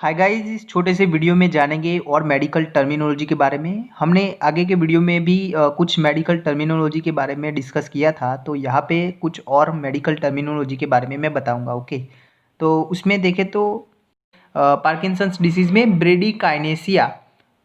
Hi guys, इस छोटे से वीडियो में जानेंगे और मेडिकल टर्मिनोलॉजी के बारे में। हमने आगे के वीडियो में भी कुछ मेडिकल टर्मिनोलॉजी के बारे में डिस्कस किया था, तो यहाँ पे कुछ और मेडिकल टर्मिनोलॉजी के बारे में मैं बताऊंगा। ओके, तो उसमें देखें तो पार्किंसंस डिजीज़ में ब्रेडिकाइनेसिया।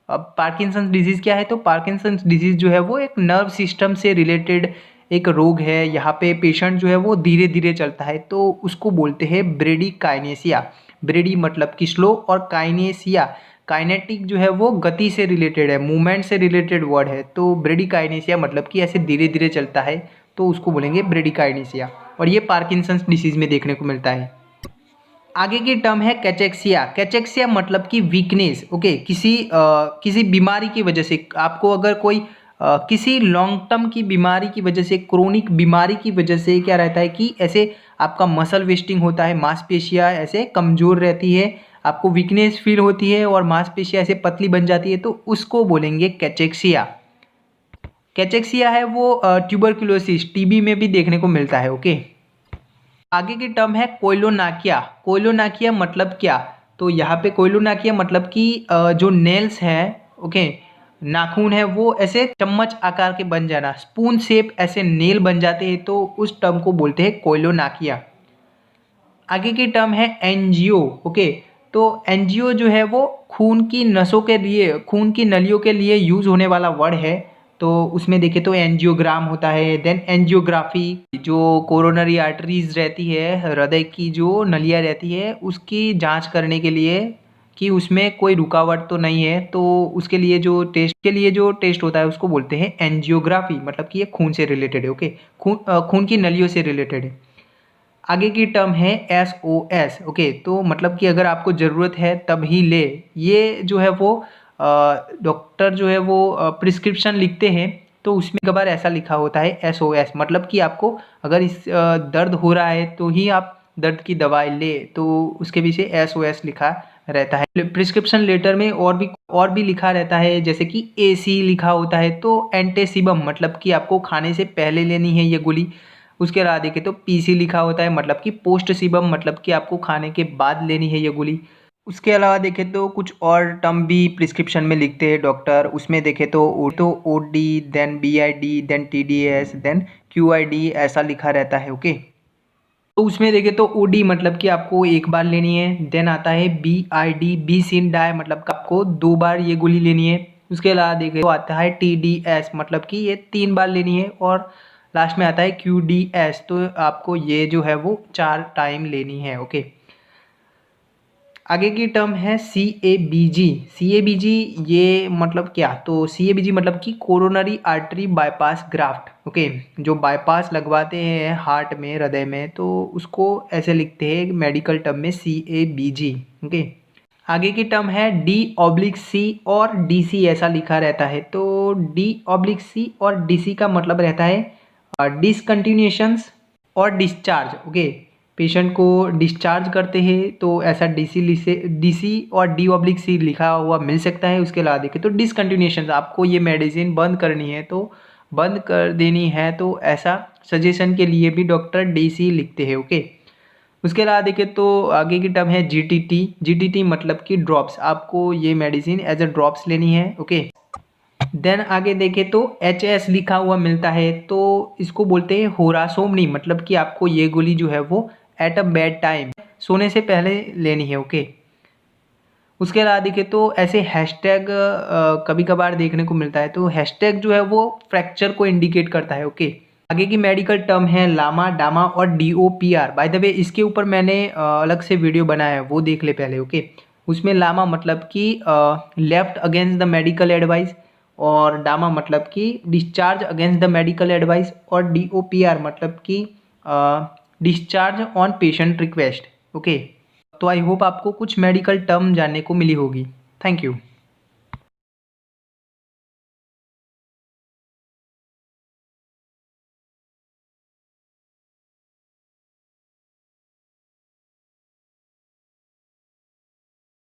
अब पार्किंसंस डिजीज़ क्या है? तो पार्किंसंस डिजीज़ जो है वो एक नर्व सिस्टम से रिलेटेड एक रोग है। यहाँ पे पेशेंट जो है वो धीरे धीरे चलता है, तो उसको बोलते हैं ब्रेडिकाइनेसिया। ब्रेडी मतलब कि स्लो, और काइनेसिया काइनेटिक जो है वो गति से रिलेटेड है, मूवमेंट से रिलेटेड वर्ड है। तो ब्रेडिकाइनेसिया मतलब कि ऐसे धीरे धीरे चलता है, तो उसको बोलेंगे ब्रेडिकाइनेसिया, और ये पार्किंसंस डिसीज़ में देखने को मिलता है। आगे की टर्म है कैचेक्सिया। कैचेक्सिया मतलब कि वीकनेस। ओके, किसी बीमारी की वजह से आपको अगर कोई किसी लॉन्ग टर्म की बीमारी की वजह से, क्रोनिक बीमारी की वजह से क्या रहता है कि ऐसे आपका मसल वेस्टिंग होता है, मांसपेशियाँ ऐसे कमज़ोर रहती है, आपको वीकनेस फील होती है और मांसपेशियाँ ऐसे पतली बन जाती है, तो उसको बोलेंगे कैचेक्सिया। कैचेक्सिया है वो ट्यूबरक्लोसिस, टीबी में भी देखने को मिलता है। ओके, आगे की टर्म है कोइलोनाकिया। कोइलोनाकिया मतलब क्या? तो यहाँ पे कोइलोनाकिया मतलब कि जो नेल्स हैं, ओके, नाखून है वो ऐसे चम्मच आकार के बन जाना, स्पून शेप ऐसे नेल बन जाते हैं, तो उस टर्म को बोलते हैं कोइलोनाकिया। आगे की टर्म है एनजीओ। ओके, तो एनजीओ जो है वो खून की नसों के लिए, खून की नलियों के लिए यूज होने वाला वर्ड है। तो उसमें देखें तो एंजियोग्राम होता है, देन एंजियोग्राफी, जो कोरोनरी आर्टरीज रहती है, हृदय की जो नलियाँ रहती है, उसकी जांच करने के लिए कि उसमें कोई रुकावट तो नहीं है, तो उसके लिए जो टेस्ट होता है उसको बोलते हैं एंजियोग्राफी। मतलब कि ये खून से रिलेटेड है। ओके, खून की नलियों से रिलेटेड है। आगे की टर्म है SOS। ओके, तो मतलब कि अगर आपको ज़रूरत है तब ही ले, ये जो है वो डॉक्टर जो है वो प्रिस्क्रिप्शन लिखते हैं, तो उसमें कई बार ऐसा लिखा होता है SOS, मतलब कि आपको अगर इस दर्द हो रहा है तो ही आप दर्द की दवाई ले, तो उसके पीछे SOS लिखा रहता है। प्रिस्क्रिप्शन लेटर में और भी लिखा रहता है, जैसे कि AC लिखा होता है। तो एंटेसिबम मतलब कि आपको खाने से पहले लेनी है ये गोली। उसके अलावा देखें तो PC लिखा होता है, मतलब कि पोस्ट सिबम, मतलब कि आपको खाने के बाद लेनी है ये गोली। उसके अलावा देखें तो कुछ और टर्म भी प्रिस्क्रिप्शन में लिखते हैं डॉक्टर। उसमें देखें तो OD, then BID, then TDS, then QID ऐसा लिखा रहता है। ओके, तो उसमें देखें तो OD मतलब कि आपको एक बार लेनी है, देन आता है BID, बी सिन डाई, मतलब कि आपको 2 बार ये गोली लेनी है। उसके अलावा देखें तो आता है TDS, मतलब कि ये 3 बार लेनी है, और लास्ट में आता है QDS, तो आपको ये जो है वो 4 टाइम लेनी है। ओके, आगे की टर्म है CABG। CABG ये मतलब क्या? तो CABG मतलब कि coronary artery bypass graft. Okay, जो बाईपास लगवाते हैं हार्ट में, हृदय में, तो उसको ऐसे लिखते हैं मेडिकल टर्म में CABG। ओके, आगे की टर्म है D/C और DC, ऐसा लिखा रहता है। तो D/C और DC का मतलब रहता है डिसकंटिन्यूएशंस और डिस्चार्ज। ओके, पेशेंट को डिस्चार्ज करते हैं तो ऐसा DC और D/C लिखा हुआ मिल सकता है। उसके अलावा देखें तो डिसकंटिन्यूएशन, आपको ये मेडिसिन बंद करनी है तो बंद कर देनी है, तो ऐसा सजेशन के लिए भी डॉक्टर DC लिखते हैं। ओके, उसके अलावा देखें तो आगे की टर्म है GTT मतलब कि ड्रॉप्स, आपको ये मेडिसिन एज अ ड्रॉप्स लेनी है। ओके, देन आगे देखें तो HS लिखा हुआ मिलता है, तो इसको बोलते हैं होरासोमनी, मतलब कि आपको ये गोली जो है वो एट अ बेड टाइम, सोने से पहले लेनी है। ओके, उसके अलावा देखें तो ऐसे हैशटैग कभी कभार देखने को मिलता है, तो हैशटैग जो है वो फ्रैक्चर को इंडिकेट करता है। ओके, आगे की मेडिकल टर्म है लामा, डामा और DOPR। बाय द वे, इसके ऊपर मैंने अलग से वीडियो बनाया है, वो देख ले पहले। ओके, उसमें लामा मतलब कि left against the medical advice, और डामा मतलब कि discharge against the medical advice, और DOPR मतलब कि discharge on patient request. Okay, तो आई होप आपको कुछ मेडिकल टर्म जानने को मिली होगी। Thank you.